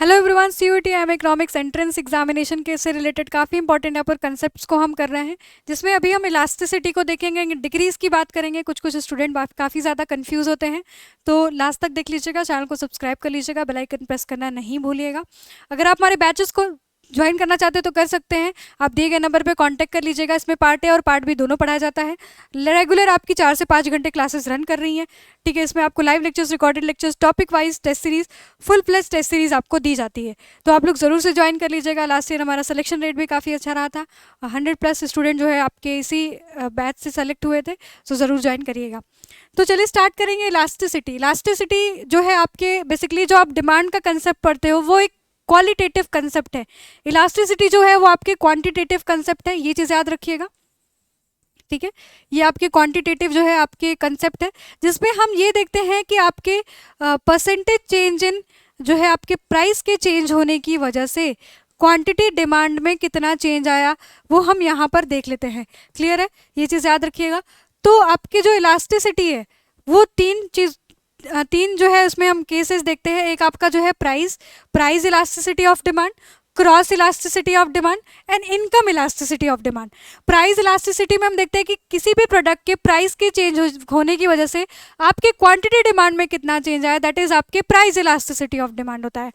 Hello everyone, CUET M economics entrance examination के से related काफ़ी इंपॉर्टेंट यहाँ पर कंसेप्ट्स को हम कर रहे हैं, जिसमें अभी हम इलास्टिसिटी को देखेंगे, डिग्रीज़ की बात करेंगे। कुछ स्टूडेंट काफ़ी ज़्यादा कंफ्यूज होते हैं, तो लास्ट तक देख लीजिएगा। चैनल को सब्सक्राइब कर लीजिएगा, बेल आइकन प्रेस करना नहीं भूलिएगा। अगर आप हमारे बैचेस को ज्वाइन करना चाहते हैं तो कर सकते हैं, आप दिए गए नंबर पे कांटेक्ट कर लीजिएगा। इसमें पार्ट ए और पार्ट बी दोनों पढ़ाया जाता है। रेगुलर आपकी 4 से 5 घंटे क्लासेस रन कर रही हैं, ठीक है। इसमें आपको live lectures, recorded lectures, topic wise test series, full plus test series आपको दी जाती है, तो आप लोग ज़रूर से ज्वाइन कर लीजिएगा। लास्ट ईयर हमारा सिलेक्शन रेट भी काफ़ी अच्छा रहा था, 100+ स्टूडेंट जो है आपके इसी बैच से सेलेक्ट हुए थे, तो ज़रूर ज्वाइन करिएगा। तो चलिए स्टार्ट करेंगे। इलास्टिसिटी इलास्टिसिटी जो है आपके बेसिकली जो आप डिमांड का कंसेप्ट पढ़ते हो वो एक क्वालिटेटिव कंसेप्ट है। इलास्टिसिटी जो है वो आपके क्वांटिटेटिव कंसेप्ट है, ये चीज़ याद रखिएगा, ठीक है। ये आपके क्वांटिटेटिव जो है आपके कंसेप्ट है, जिसमें हम ये देखते हैं कि आपके परसेंटेज चेंज इन जो है आपके प्राइस के चेंज होने की वजह से क्वांटिटी डिमांड में कितना चेंज आया वो हम यहाँ पर देख लेते हैं। क्लियर है, ये चीज़ याद रखिएगा। तो आपकी जो इलास्टिसिटी है वो तीन जो है उसमें हम केसेस देखते हैं। एक आपका जो है price elasticity of demand, cross elasticity of demand and income elasticity of demand. Price elasticity में हम देखते हैं कि किसी भी प्रोडक्ट के प्राइस के चेंज होने की वजह से आपके क्वांटिटी डिमांड में कितना चेंज आया, दैट इज आपके प्राइस इलास्टिसिटी ऑफ डिमांड होता है।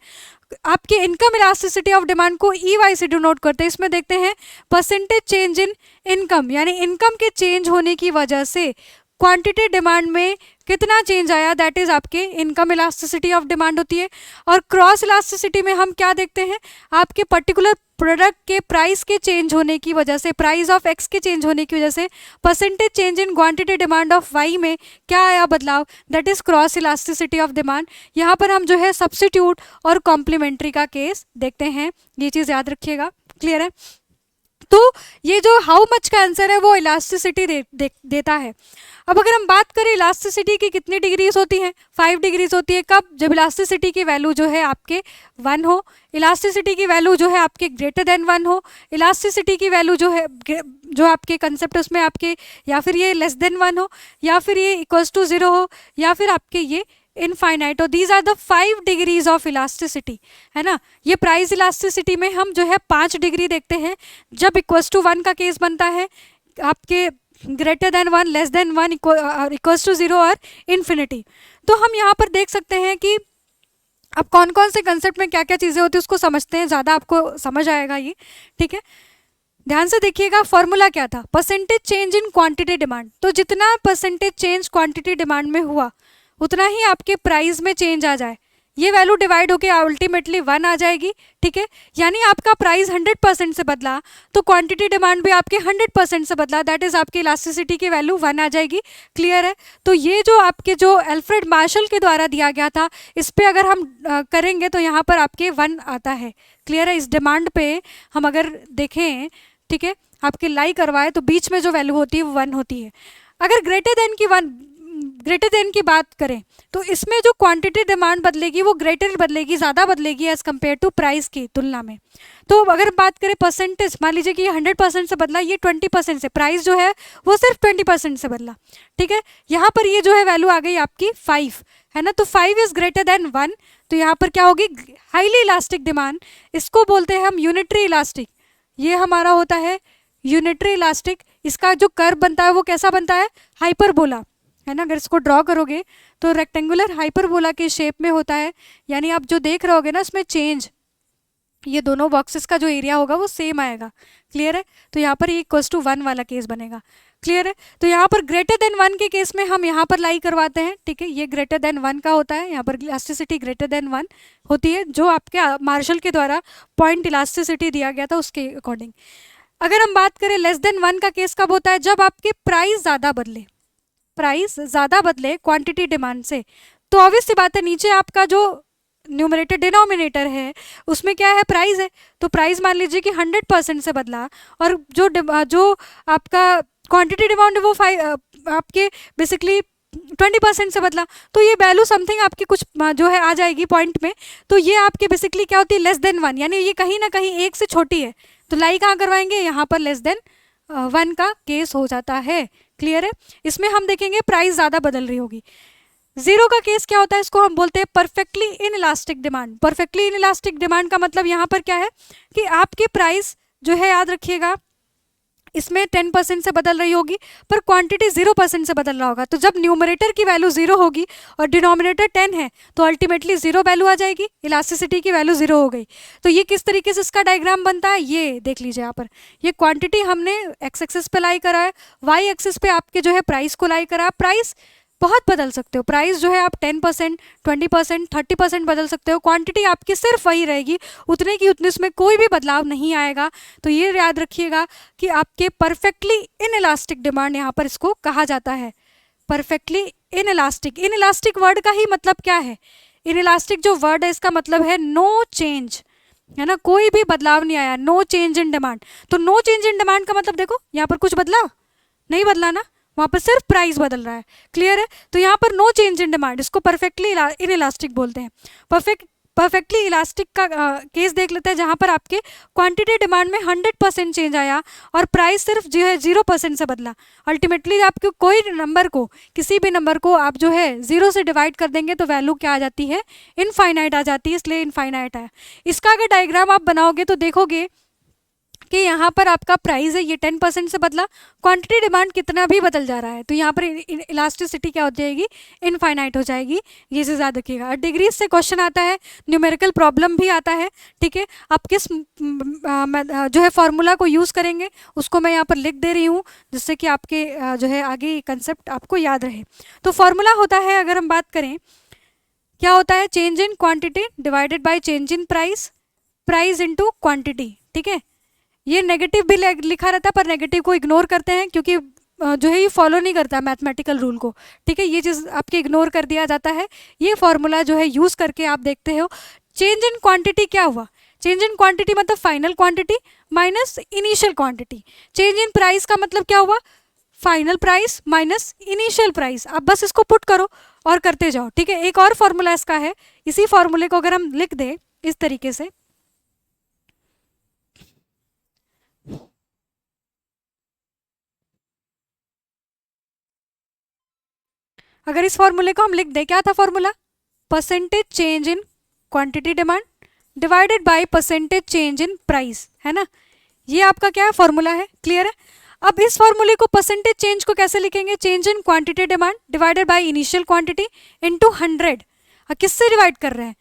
आपकी इनकम इलास्टिसिटी ऑफ डिमांड को EY से डिनोट करते हैं। इसमें देखते हैं परसेंटेज चेंज इन इनकम, यानी इनकम के चेंज होने की वजह से क्वांटिटी डिमांड में कितना चेंज आया, दैट इज आपके इनकम इलास्टिसिटी ऑफ डिमांड होती है। और क्रॉस इलास्टिसिटी में हम क्या देखते हैं, आपके पर्टिकुलर प्रोडक्ट के प्राइस के चेंज होने की वजह से, प्राइस ऑफ X के चेंज होने की वजह से percentage change in quantity demand of Y में क्या आया बदलाव, that is cross elasticity of demand. यहाँ पर हम जो है सब्स्टिट्यूट और कॉम्प्लीमेंट्री का केस देखते हैं, ये चीज़ याद रखिएगा। क्लियर है। तो ये जो हाउ मच का आंसर है वो इलास्टिसिटी देता है। अब अगर हम बात करें इलास्टिसिटी की कितनी डिग्रीज होती हैं, 5 डिग्रीज होती है। कब? जब इलास्टिसिटी की वैल्यू जो है आपके 1 हो, इलास्टिसिटी की वैल्यू जो है आपके ग्रेटर देन 1 हो, इलास्टिसिटी की वैल्यू जो है जो आपके कंसेप्ट उसमें आपके या फिर ये लेस देन 1 हो, या फिर ये इक्वल्स टू 0 हो, या फिर आपके ये इनफाइनाइट हो। These are the 5 degrees of elasticity, है ना। ये प्राइस इलास्टिसिटी में हम जो है 5 डिग्री देखते हैं। जब इक्वल्स टू 1 का केस बनता है, आपके greater than 1, less than 1, equals to 0 और इन्फिनिटी। तो हम यहाँ पर देख सकते हैं कि अब कौन कौन से कंसेप्ट में क्या क्या चीज़ें होती है उसको समझते हैं, ज़्यादा आपको समझ आएगा ये, ठीक है। ध्यान से देखिएगा, फॉर्मूला क्या था, percentage change in quantity demand. तो जितना परसेंटेज चेंज क्वांटिटी डिमांड में हुआ उतना ही आपके प्राइस में चेंज आ जाए, ये वैल्यू डिवाइड होके अल्टीमेटली 1 आ जाएगी, ठीक है। यानी आपका प्राइस 100% से बदला तो क्वांटिटी डिमांड भी आपके 100% से बदला, दैट इज आपकी इलास्टिसिटी की वैल्यू 1 आ जाएगी। क्लियर है। तो ये जो आपके जो अल्फ्रेड मार्शल के द्वारा दिया गया था, इस पे अगर हम करेंगे तो यहाँ पर आपके 1 आता है। क्लियर है। इस डिमांड पे हम अगर देखें, ठीक है, आपके लाई करवाए तो बीच में जो वैल्यू होती है वो 1 होती है। अगर ग्रेटर देन की बात करें तो इसमें जो क्वांटिटी डिमांड बदलेगी वो ग्रेटर बदलेगी, ज़्यादा बदलेगी एज़ कम्पेयर टू प्राइस की तुलना में। तो अगर बात करें परसेंटेज, मान लीजिए कि ये 100% से बदला, ये 20% से, प्राइस जो है वो सिर्फ 20% से बदला, ठीक है। यहाँ पर ये जो है वैल्यू आ गई आपकी 5, है ना। तो 5 इज़ ग्रेटर देन 1, तो यहाँ पर क्या होगी, हाईली इलास्टिक डिमांड। इसको बोलते हैं हम यूनिटरी इलास्टिक। ये हमारा होता है यूनिटरी इलास्टिक। इसका जो कर्व बनता है वो कैसा बनता है, हाइपरबोला, है ना। अगर इसको ड्रॉ करोगे तो रेक्टेंगुलर हाइपरबोला के शेप में होता है, यानी आप जो देख रहे होगे ना इसमें चेंज, ये दोनों बॉक्सेस का जो एरिया होगा वो सेम आएगा। क्लियर है। तो यहाँ पर ये इक्वल्स टू 1 वाला केस बनेगा। क्लियर है। तो यहाँ पर ग्रेटर देन 1 के केस में हम यहाँ पर लाई करवाते हैं, ठीक है। ये ग्रेटर देन 1 का होता है, यहाँ पर इलास्टिसिटी ग्रेटर देन 1 होती है, जो आपके मार्शल के द्वारा पॉइंट इलास्टिसिटी दिया गया था उसके अकॉर्डिंग। अगर हम बात करें लेस देन 1 का केस कब होता है, जब आपके प्राइस ज़्यादा बदले क्वांटिटी डिमांड से। तो ऑब्वियस सी बात है, नीचे आपका जो न्यूमरेटर डिनोमिनेटर है उसमें क्या है, प्राइस है। तो प्राइस मान लीजिए कि 100% से बदला, और जो आपका क्वांटिटी डिमांड है वो आपके बेसिकली 20% से बदला, तो ये वैल्यू समथिंग आपकी कुछ जो है आ जाएगी पॉइंट में। तो ये आपके बेसिकली क्या होती है, लेस देन 1, यानी ये कहीं ना कहीं 1 से छोटी है। तो लाई कहाँ करवाएंगे, यहाँ पर लेस देन 1 का केस हो जाता है। क्लियर है। इसमें हम देखेंगे प्राइस ज़्यादा बदल रही होगी। जीरो का केस क्या होता है, इसको हम बोलते हैं perfectly inelastic demand. Perfectly inelastic demand का मतलब यहाँ पर क्या है कि आपकी प्राइस जो है, याद रखिएगा, इसमें 10% से बदल रही होगी पर क्वांटिटी 0% से बदल रहा होगा। तो जब न्यूमरेटर की वैल्यू 0 होगी और डिनोमिनेटर 10 है तो अल्टीमेटली 0 वैल्यू आ जाएगी, इलास्टिसिटी की वैल्यू 0 हो गई। तो ये किस तरीके से इसका डायग्राम बनता है, ये देख लीजिए यहाँ पर। ये क्वांटिटी हमने एक्स एक्सिस पे लाई करा है, वाई एक्सिस पे आपके जो है प्राइस को लाई करा है। प्राइस बहुत बदल सकते हो, प्राइस जो है आप 10%, 20%, 30% बदल सकते हो, क्वांटिटी आपकी सिर्फ वही रहेगी, उतने की उतने, उसमें कोई भी बदलाव नहीं आएगा। तो ये याद रखिएगा कि आपके परफेक्टली इनइलास्टिक डिमांड यहाँ पर इसको कहा जाता है, परफेक्टली इनइलास्टिक। इनइलास्टिक वर्ड का ही मतलब क्या है, इनइलास्टिक जो वर्ड है इसका मतलब है नो चेंज, है ना, कोई भी बदलाव नहीं आया, नो चेंज इन डिमांड। तो नो चेंज इन डिमांड का मतलब देखो यहाँ पर कुछ बदला नहीं, बदला ना, वहाँ पर सिर्फ प्राइस बदल रहा है। क्लियर है, तो यहाँ पर नो चेंज इन डिमांड, इसको परफेक्टली इनइलास्टिक बोलते हैं। परफेक्टली इलास्टिक का केस देख लेते हैं, जहाँ पर आपके क्वांटिटी डिमांड में 100% चेंज आया और प्राइस सिर्फ जो है 0% से बदला। अल्टीमेटली आपके कोई नंबर को, किसी भी नंबर को आप जो है 0 से डिवाइड कर देंगे तो वैल्यू क्या आ जाती है, इनफाइनाइट आ जाती है, इसलिए इनफाइनाइट है। इसका अगर डायग्राम आप बनाओगे तो देखोगे कि यहाँ पर आपका प्राइस है, ये 10% से बदला, क्वांटिटी डिमांड कितना भी बदल जा रहा है, तो यहाँ पर इलास्टिसिटी क्या हो जाएगी, इनफाइनाइट हो जाएगी। ये से ज़्यादा रखिएगा। और डिग्रीज से क्वेश्चन आता है, न्यूमेरिकल प्रॉब्लम भी आता है, ठीक है। आप किस जो है फॉर्मूला को यूज़ करेंगे उसको मैं यहाँ पर लिख दे रही हूँ, जिससे कि आपके जो है आगे कंसेप्ट आपको याद रहे। तो फॉर्मूला होता है, अगर हम बात करें क्या होता है, change in quantity divided by change in price, price into quantity, ठीक है। ये नेगेटिव भी लिखा रहता है पर नेगेटिव को इग्नोर करते हैं क्योंकि जो है ये फॉलो नहीं करता मैथमेटिकल रूल को, ठीक है। ये चीज़ आपके इग्नोर कर दिया जाता है। ये फॉर्मूला जो है यूज़ करके आप देखते हो चेंज इन क्वांटिटी क्या हुआ, चेंज इन क्वांटिटी मतलब final quantity minus initial quantity. Change in price का मतलब क्या हुआ, final price minus initial price. आप बस इसको पुट करो और करते जाओ, ठीक है। एक और फॉर्मूला इसका है, इसी फॉर्मूले को अगर हम लिख दें इस तरीके से, अगर इस फॉर्मूले को हम लिख दें, क्या था formula, percentage change in quantity demand divided by percentage change in price, है ना। ये आपका क्या है, फॉर्मूला है। क्लियर है। अब इस फॉर्मूले को परसेंटेज चेंज को कैसे लिखेंगे, change in quantity demand divided by initial quantity into 100। किससे डिवाइड कर रहे हैं,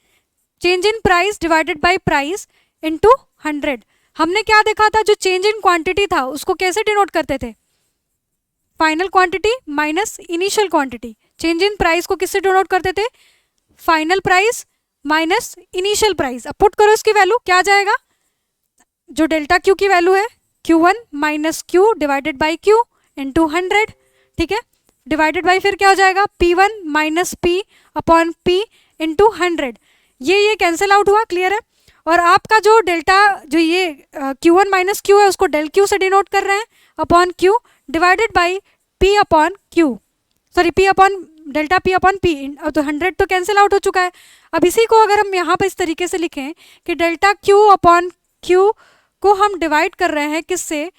change in price divided by price into 100। हमने क्या देखा था, जो चेंज इन क्वांटिटी था उसको कैसे डिनोट करते थे, final quantity minus initial quantity. Change in price को किससे डिनोट करते थे, final price minus initial price. अब पुट करो इसकी वैल्यू, क्या आ जाएगा, जो डेल्टा क्यू की वैल्यू है Q1 minus Q divided by Q into 100, ठीक है। डिवाइडेड बाई फिर क्या हो जाएगा, P1 minus P upon P into 100। ये कैंसिल आउट हुआ, क्लियर है। और आपका जो डेल्टा, जो ये Q1 माइनस क्यू है उसको डेल क्यू से डिनोट कर रहे हैं upon Q divided by P upon Q, sorry P upon delta P upon P. अब तो 100 तो कैंसिल आउट हो चुका है। अब इसी को अगर हम यहाँ पर इस तरीके से लिखें कि डेल्टा क्यू अपॉन क्यू को हम डिवाइड कर रहे हैं किससे,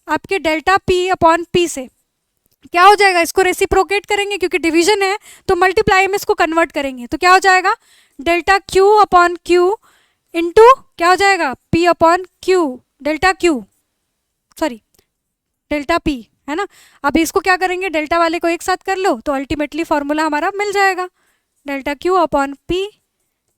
आपके डेल्टा पी अपॉन पी से, क्या हो जाएगा, इसको रेसिप्रोकेट करेंगे क्योंकि डिवीजन है तो मल्टीप्लाई में इसको कन्वर्ट करेंगे, तो क्या हो जाएगा, delta Q upon Q into क्या हो जाएगा, P upon Q, delta Q sorry delta P, है ना। अब इसको क्या करेंगे, डेल्टा वाले को एक साथ कर लो तो अल्टीमेटली फॉर्मूला हमारा मिल जाएगा, delta Q upon P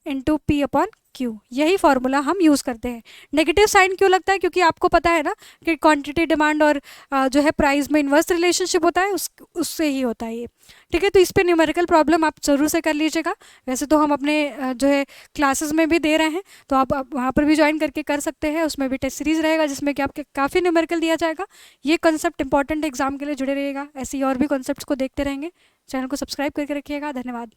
into P upon Q. यही फॉर्मूला हम यूज़ करते हैं। नेगेटिव साइन क्यों लगता है, क्योंकि आपको पता है ना कि क्वांटिटी डिमांड और जो है प्राइस में इन्वर्स रिलेशनशिप होता है, उससे ही होता है ये, ठीक है। तो इस पे न्यूमेरिकल प्रॉब्लम आप ज़रूर से कर लीजिएगा। वैसे तो हम अपने जो है क्लासेस में भी दे रहे हैं, तो आप वहाँ पर भी ज्वाइन करके कर सकते हैं। उसमें भी टेस्ट सीरीज़ रहेगा जिसमें कि आपके काफ़ी न्यूमेरिकल दिया जाएगा। ये कंसेप्ट इंपॉर्टेंट एग्जाम के लिए जुड़े रहिएगा, ऐसे ही और भी कॉन्सेप्ट्स को देखते रहेंगे। चैनल को सब्सक्राइब करके रखिएगा। धन्यवाद।